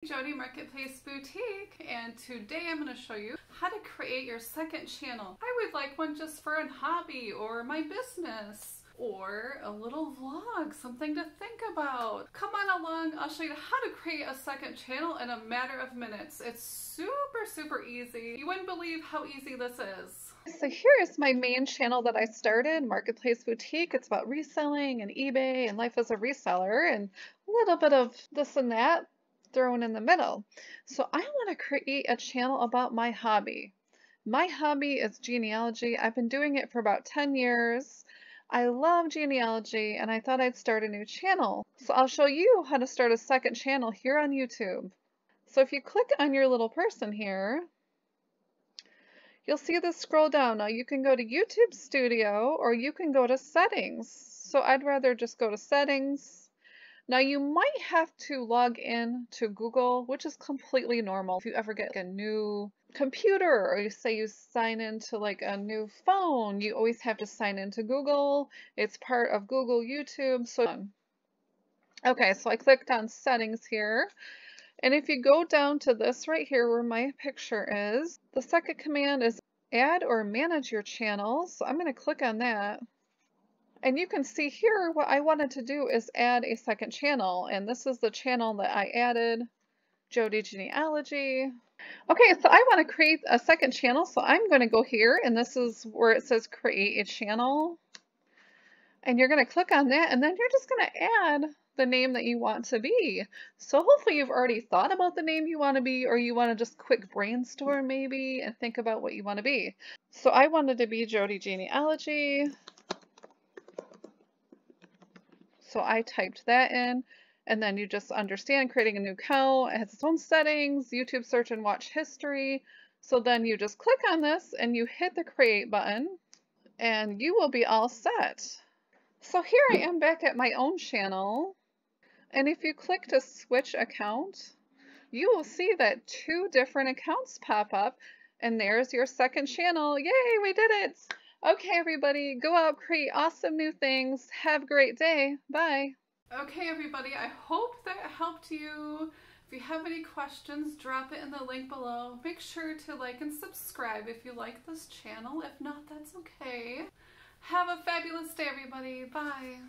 Jody Marketplace Boutique, and today I'm going to show you how to create your second channel. I would like one just for a hobby or my business or a little vlog, something to think about. Come on along, I'll show you how to create a second channel in a matter of minutes. It's super easy. You wouldn't believe how easy this is. So here is my main channel that I started, Marketplace Boutique. It's about reselling and eBay and life as a reseller and a little bit of this and that thrown in the middle. So I want to create a channel about my hobby. My hobby is genealogy. I've been doing it for about 10 years. I love genealogy and I thought I'd start a new channel. So I'll show you how to start a second channel here on YouTube. So if you click on your little person here, you'll see this scroll down. Now you can go to YouTube Studio or you can go to settings. So I'd rather just go to settings. Now you might have to log in to Google, which is completely normal. If you ever get a new computer or you say you sign into like a new phone, you always have to sign into Google. It's part of Google, YouTube. So okay, so I clicked on settings here. And if you go down to this right here where my picture is, the second command is add or manage your channel. So I'm going to click on that. And you can see here what I wanted to do is add a second channel. And this is the channel that I added, Jody Genealogy. Okay, so I want to create a second channel. So I'm going to go here and this is where it says create a channel. And you're going to click on that and then you're just going to add the name that you want to be. So hopefully you've already thought about the name you want to be, or you want to just quick brainstorm maybe and think about what you want to be. So I wanted to be Jody Genealogy. So I typed that in, and then you just understand creating a new account. It has its own settings, YouTube search and watch history. So then you just click on this and you hit the create button and you will be all set. So here I am back at my own channel. And if you click to switch account, you will see that two different accounts pop up and there's your second channel. Yay, we did it. Okay, everybody, go out, create awesome new things. Have a great day. Bye. Okay, everybody, I hope that helped you. If you have any questions, drop it in the link below. Make sure to like and subscribe if you like this channel. If not, that's okay. Have a fabulous day, everybody. Bye.